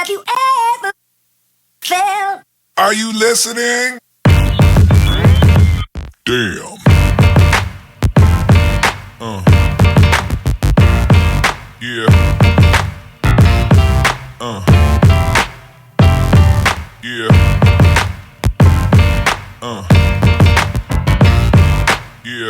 Have you ever felt? Are you listening? Damn. Yeah. Yeah. Yeah.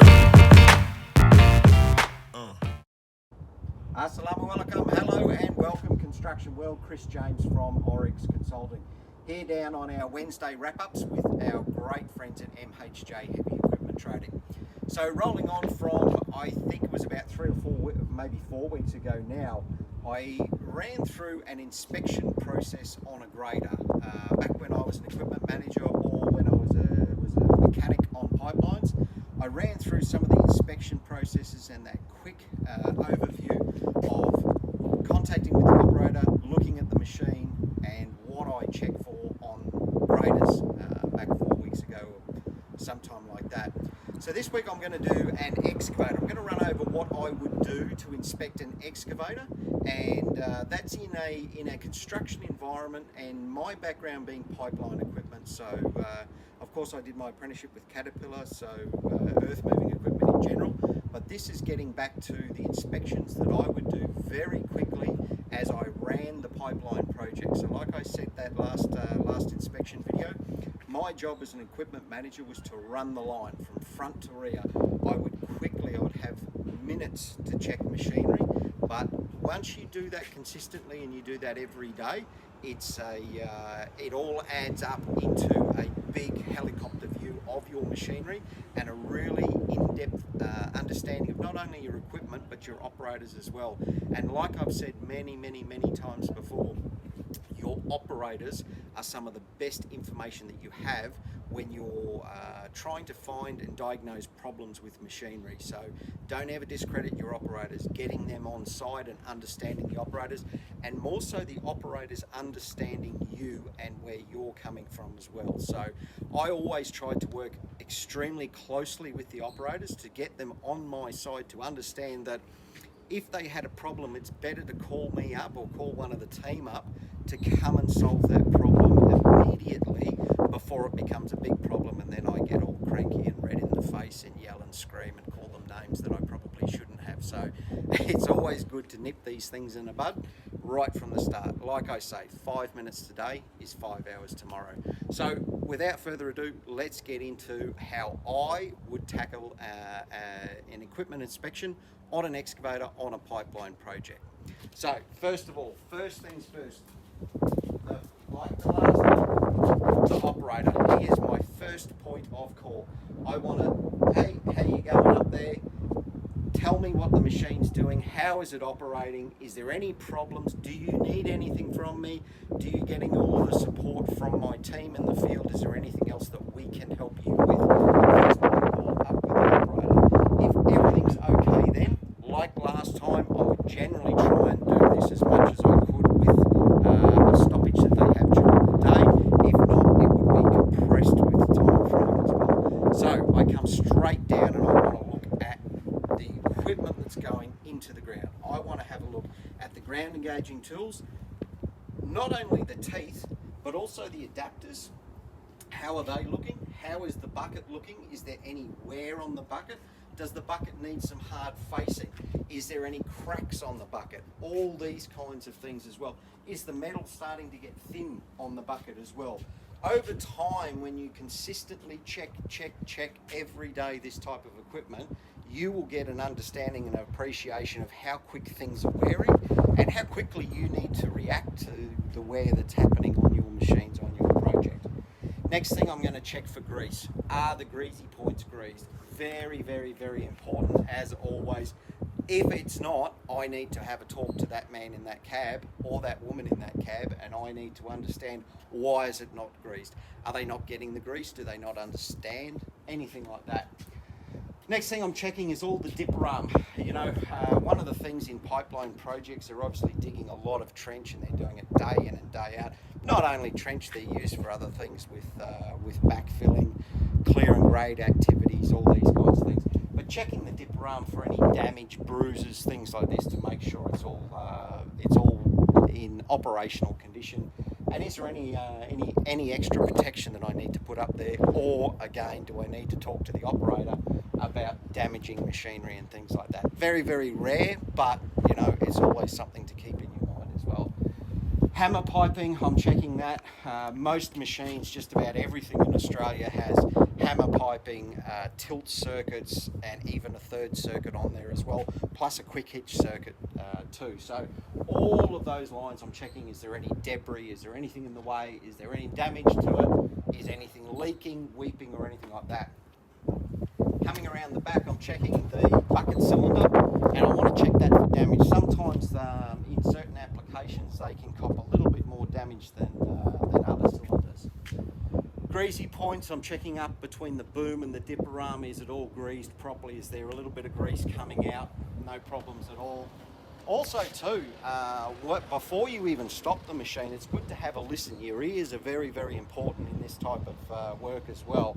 Assalamu alaikum, hello and welcome Construction World. Chris James from Oryx Consulting. Here down on our Wednesday wrap-ups with our great friends at MHJ Heavy Equipment Trading. So rolling on from, I think it was about 3 or 4, maybe 4 weeks ago now, I ran through an inspection process on a grader. Back when I was an equipment manager or when I was a mechanic on pipelines, I ran through some of the inspection processes and that quick overview of contacting with the operator, looking at the machine and what I check for on graders back 4 weeks ago or sometime like that. So this week I'm going to do an excavator. I'm going to run over what I would do to inspect an excavator, and that's in a construction environment, and my background being pipeline equipment. So of course I did my apprenticeship with Caterpillar, so earth moving equipment in general, but this is getting back to the inspections that I would do very quickly as I ran the pipeline project. So like I said that last inspection video, my job as an equipment manager was to run the line from front to rear. I would have minutes to check machinery, but once you do that consistently and you do that every day, it all adds up into a big helicopter view of your machinery and a really in-depth understanding of not only your equipment but your operators as well. And like I've said many times before, your operators are some of the best information that you have when you're trying to find and diagnose problems with machinery. So don't ever discredit your operators. Getting them on side and understanding the operators, and more so the operators understanding you and where you're coming from as well. So I always tried to work extremely closely with the operators to get them on my side, to understand that if they had a problem, it's better to call me up or call one of the team up to come and solve that problem immediately before it becomes a big problem, and then I get all cranky and red in the face and yell and scream and call them names that I probably shouldn't have. So it's always good to nip these things in the bud right from the start. Like I say, 5 minutes today is 5 hours tomorrow. So without further ado, let's get into how I would tackle an equipment inspection on an excavator on a pipeline project. So first of all, first things first, like the last one, the operator, he is my first point of call. I want to, hey, how you going up there? Tell me what the machine's doing. How is it operating? Is there any problems? Do you need anything from me? Do you getting all of the support from my team in the field? Is there anything else that we can help you with? First point of call up with the operator. If everything's okay, then like last time, I would generally try and do this as much as I could with a stoppage that they have during the day. If not, it would be compressed with time frame as well. So I come straight down and I want to look at the equipment that's going into the ground. I want to have a look at the ground engaging tools, not only the teeth, but also the adapters. How are they looking? How is the bucket looking? Is there any wear on the bucket? Does the bucket need some hard facing? Is there any cracks on the bucket? All these kinds of things as well. Is the metal starting to get thin on the bucket as well? Over time, when you consistently check every day this type of equipment, you will get an understanding and appreciation of how quick things are wearing and how quickly you need to react to the wear that's happening on your machines, on your project. Next thing, I'm going to check for grease. Are the greasy points greased? Very important, as always. If it's not, I need to have a talk to that man in that cab or that woman in that cab, and I need to understand, why is it not greased? Are they not getting the grease? Do they not understand? Anything like that. Next thing I'm checking is all the dipper arm. You know, one of the things in pipeline projects, they're obviously digging a lot of trench, and they're doing it day in and day out. Not only trench, they're used for other things with backfilling, clear and grade activities, all these kinds of things. But checking the dipper arm for any damage, bruises, things like this, to make sure it's all in operational condition, and is there any extra protection that I need to put up there, or again, do I need to talk to the operator about damaging machinery and things like that? Very, very rare, but you know, it's always something to keep in your mind as well. Hammer piping, I'm checking that. Most machines, just about everything in Australia has hammer piping, tilt circuits, and even a third circuit on there as well, plus a quick hitch circuit too. So all of those lines I'm checking, is there any debris, is there anything in the way, is there any damage to it, is anything leaking, weeping, or anything like that. Coming around the back, I'm checking the bucket cylinder, and I want to check that for damage. Sometimes in certain applications they can cop a little bit more damage than other cylinders. Greasy points, I'm checking up between the boom and the dipper arm. Is it all greased properly? Is there a little bit of grease coming out? No problems at all. Also too, before you even stop the machine, it's good to have a listen. Your ears are very, very important in this type of work as well.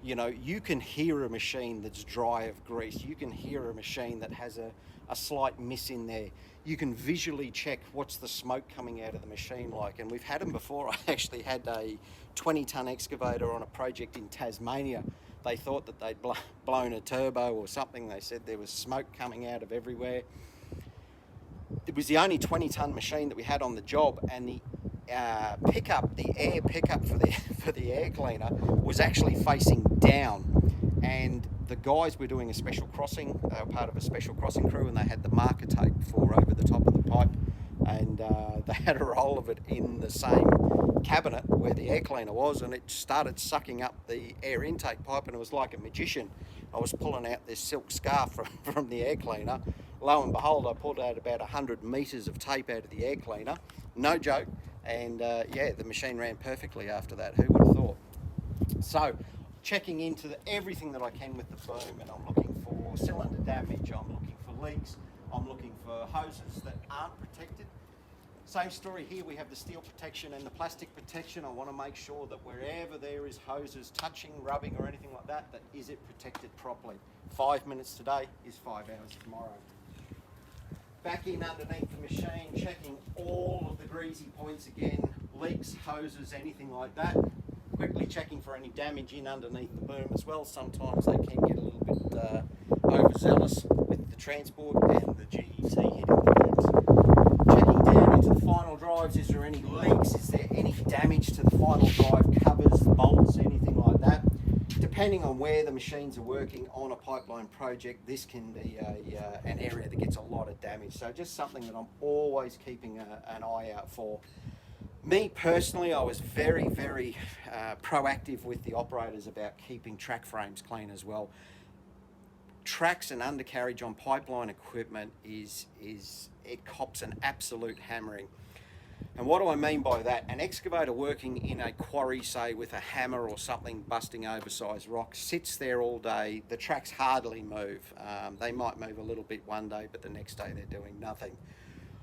You know, you can hear a machine that's dry of grease. You can hear a machine that has a slight miss in there. You can visually check what's the smoke coming out of the machine like. And we've had them before. I actually had a 20-ton excavator on a project in Tasmania. They thought that they'd blown a turbo or something. They said there was smoke coming out of everywhere. It was the only 20-ton machine that we had on the job, and the air pickup for the air cleaner was actually facing down, and the guys were doing a special crossing. They were part of a special crossing crew, and they had the marker tape for over the top of the pipe, and they had a roll of it in the same cabinet where the air cleaner was, and it started sucking up the air intake pipe, and it was like a magician. I was pulling out this silk scarf from the air cleaner. Lo and behold, I pulled out about 100 metres of tape out of the air cleaner. No joke. And yeah, the machine ran perfectly after that. Who would have thought? So, checking into everything that I can with the boom, and I'm looking for cylinder damage, I'm looking for leaks, I'm looking for hoses that aren't protected. Same story here, we have the steel protection and the plastic protection. I want to make sure that wherever there is hoses touching, rubbing, or anything like that, is it protected properly. 5 minutes today is 5 hours tomorrow. Back in underneath the machine, checking all of the greasy points again, leaks, hoses, anything like that. Quickly checking for any damage in underneath the boom as well. Sometimes they can get a little bit overzealous with the transport and the GET hitting the booms. Checking down into the final drives, is there any leaks? Is there any damage to the final drive covers, bolts, anything like that? Depending on where the machines are working on a pipeline project, this can be an area that gets a lot of damage. So just something that I'm always keeping an eye out for. Me personally, I was very, very proactive with the operators about keeping track frames clean as well. Tracks and undercarriage on pipeline equipment it cops an absolute hammering. And what do I mean by that? An excavator working in a quarry, say with a hammer or something, busting oversized rock, sits there all day. The tracks hardly move. They might move a little bit one day, but the next day they're doing nothing.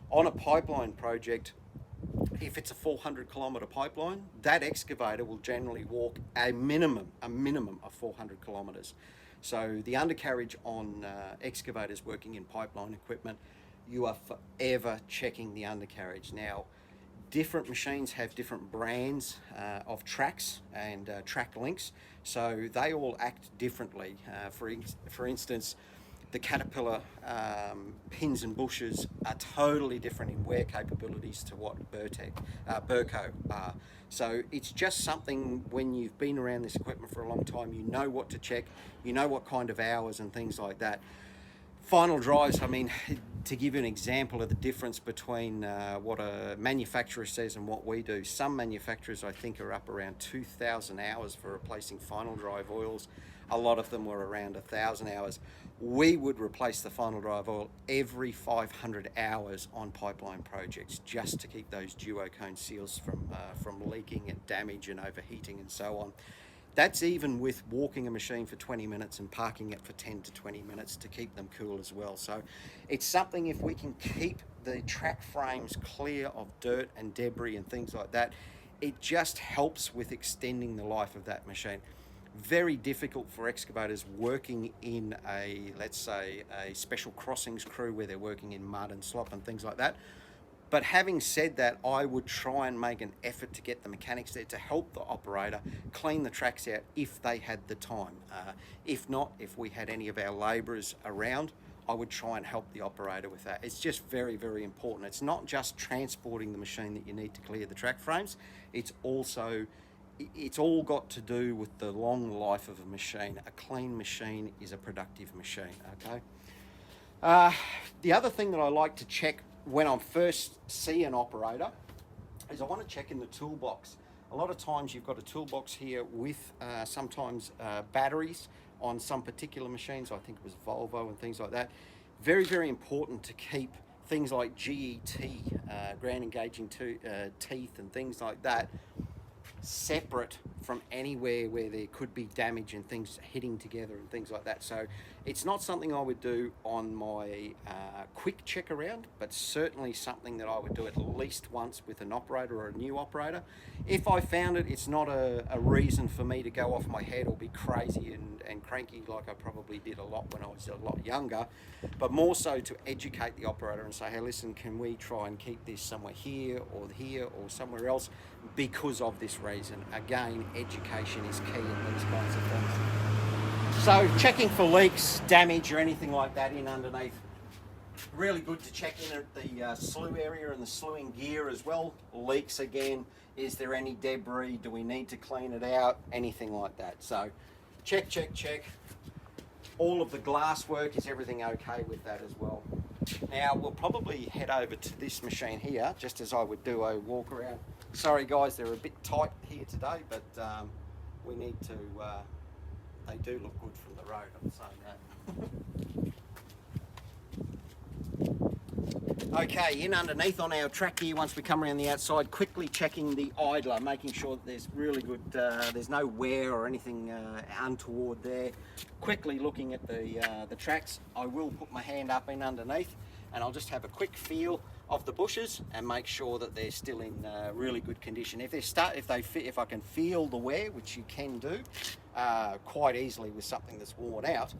On a pipeline project, if it's a 400 kilometre pipeline, that excavator will generally walk a minimum of 400 kilometres. So the undercarriage on excavators working in pipeline equipment, you are forever checking the undercarriage. Now, different machines have different brands of tracks and track links, so they all act differently. For instance, the Caterpillar pins and bushes are totally different in wear capabilities to what Burco are. So it's just something, when you've been around this equipment for a long time, you know what to check, you know what kind of hours and things like that. Final drives, I mean, to give you an example of the difference between what a manufacturer says and what we do, some manufacturers I think are up around 2,000 hours for replacing final drive oils. A lot of them were around 1,000 hours. We would replace the final drive oil every 500 hours on pipeline projects, just to keep those duocone seals from leaking and damage and overheating and so on. That's even with walking a machine for 20 minutes and parking it for 10 to 20 minutes to keep them cool as well. So it's something, if we can keep the track frames clear of dirt and debris and things like that, it just helps with extending the life of that machine. Very difficult for excavators working in let's say, a special crossings crew where they're working in mud and slop and things like that. But having said that, I would try and make an effort to get the mechanics there to help the operator clean the tracks out if they had the time. If not, if we had any of our labourers around, I would try and help the operator with that. It's just very, very important. It's not just transporting the machine that you need to clear the track frames. It's all got to do with the long life of a machine. A clean machine is a productive machine, okay? The other thing that I like to check when I first see an operator is I want to check in the toolbox. A lot of times you've got a toolbox here with sometimes batteries on some particular machines. I think it was Volvo and things like that. Very, very important to keep things like GET, ground engaging teeth and things like that, separate from anywhere where there could be damage and things hitting together and things like that. So it's not something I would do on my quick check around, but certainly something that I would do at least once with an operator or a new operator. If I found it, it's not a reason for me to go off my head or be crazy and cranky like I probably did a lot when I was a lot younger, but more so to educate the operator and say, hey, listen, can we try and keep this somewhere here or somewhere else because of this reason? Again, education is key in these kinds of things. So checking for leaks, damage or anything like that in underneath. Really good to check in at the slew area and the slewing gear as well. Leaks again, is there any debris? Do we need to clean it out? Anything like that. So check, check, check. All of the glass work, is everything okay with that as well? Now we'll probably head over to this machine here, just as I would do a walk around. Sorry guys, they're a bit tight here today, but we need to, they do look good from the road, I'm saying that. Okay, in underneath on our track here, once we come around the outside, quickly checking the idler, making sure that there's really good, there's no wear or anything untoward there. Quickly looking at the tracks, I will put my hand up in underneath and I'll just have a quick feel of the bushes and make sure that they're still in really good condition. If I can feel the wear, which you can do quite easily with something that's worn out,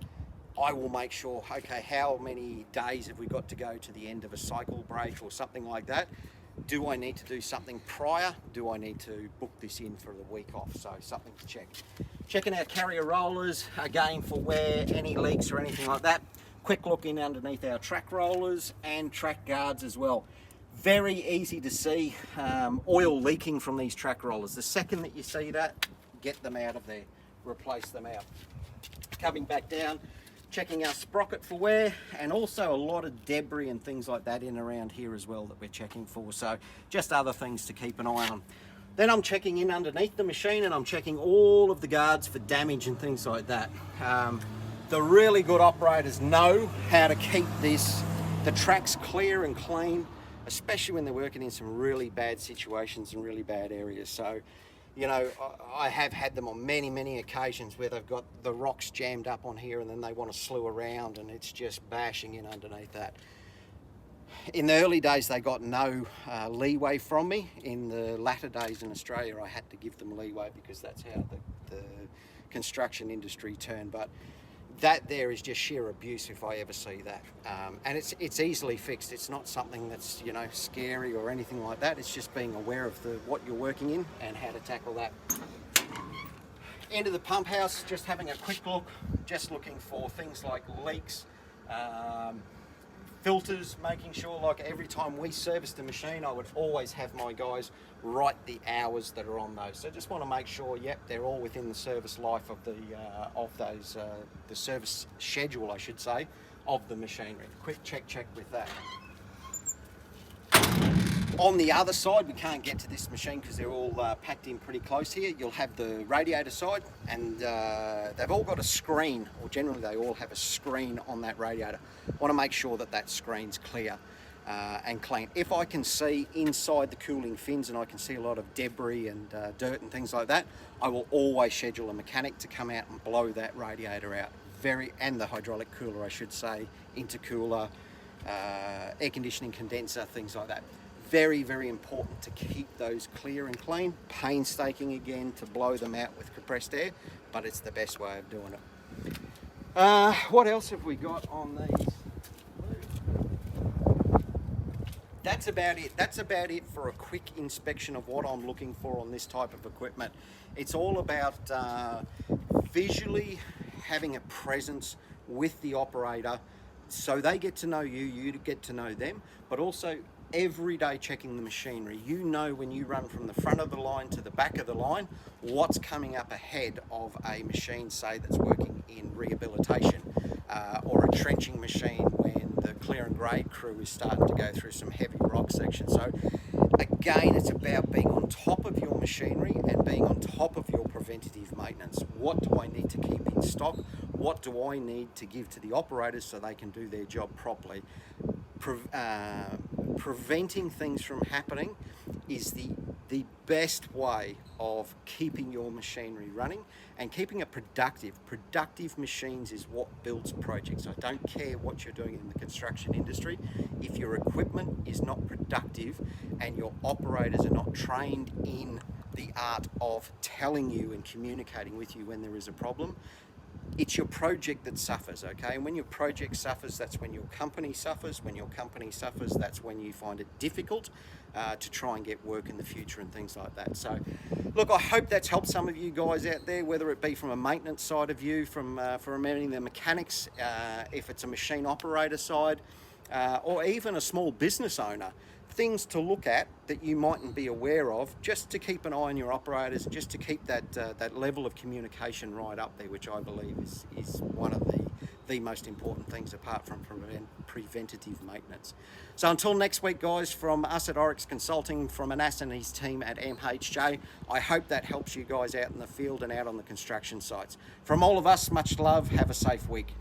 I will make sure, okay, how many days have we got to go to the end of a cycle break or something like that? Do I need to do something prior? Do I need to book this in for the week off? So something to check. Checking our carrier rollers, again for wear, any leaks or anything like that. Quick look in underneath our track rollers and track guards as well. Very easy to see oil leaking from these track rollers. The second that you see that, get them out of there, replace them out. Coming back down, checking our sprocket for wear, and also a lot of debris and things like that in around here as well that we're checking for. So just other things to keep an eye on. Then I'm checking in underneath the machine and I'm checking all of the guards for damage and things like that. The really good operators know how to keep the tracks clear and clean, especially when they're working in some really bad situations and really bad areas. So, you know, I have had them on many, many occasions where they've got the rocks jammed up on here and then they want to slew around and it's just bashing in underneath that. In the early days, they got no leeway from me. In the latter days in Australia, I had to give them leeway because that's how the construction industry turned. But that there is just sheer abuse if I ever see that. And it's easily fixed. It's not something that's, you know, scary or anything like that. It's just being aware of what you're working in and how to tackle that. Into the pump house, just having a quick look, just looking for things like leaks, filters, making sure, like every time we service the machine, I would always have my guys write the hours that are on those. So just want to make sure, yep, they're all within the service life of the service schedule, I should say, of the machinery. Quick check with that. On the other side, we can't get to this machine because they're all packed in pretty close here. You'll have the radiator side and they've all got a screen, or generally they all have a screen on that radiator. Want to make sure that that screen's clear and clean. If I can see inside the cooling fins and I can see a lot of debris and dirt and things like that, I will always schedule a mechanic to come out and blow that radiator out. And the hydraulic cooler, I should say, intercooler, air conditioning condenser, things like that. Very, very important to keep those clear and clean. Painstaking again to blow them out with compressed air, but it's the best way of doing it. What else have we got on these? that's about it. That's about it for a quick inspection of what I'm looking for on this type of equipment. It's all about visually having a presence with the operator so they get to know you, you get to know them, but also every day checking the machinery. You know when you run from the front of the line to the back of the line, what's coming up ahead of a machine, say, that's working in rehabilitation, or a trenching machine when the clear and grade crew is starting to go through some heavy rock sections. So again, it's about being on top of your machinery and being on top of your preventative maintenance. What do I need to keep in stock? What do I need to give to the operators so they can do their job properly? Preventing things from happening is the best way of keeping your machinery running and keeping it productive machines is what builds projects. I don't care what you're doing in the construction industry. If your equipment is not productive and your operators are not trained in the art of telling you and communicating with you when there is a problem, it's your project that suffers, okay? And when your project suffers, that's when your company suffers. When your company suffers, that's when you find it difficult to try and get work in the future and things like that. So, look, I hope that's helped some of you guys out there, whether it be from a maintenance side of view, from any of the mechanics, if it's a machine operator side, or even a small business owner. Things to look at that you mightn't be aware of, just to keep an eye on your operators and just to keep that level of communication right up there, which I believe is one of the most important things apart from preventative maintenance. So until next week, guys, from us at Oryx Consulting, from Anas and his team at MHJ, I hope that helps you guys out in the field and out on the construction sites. From all of us, much love. Have a safe week.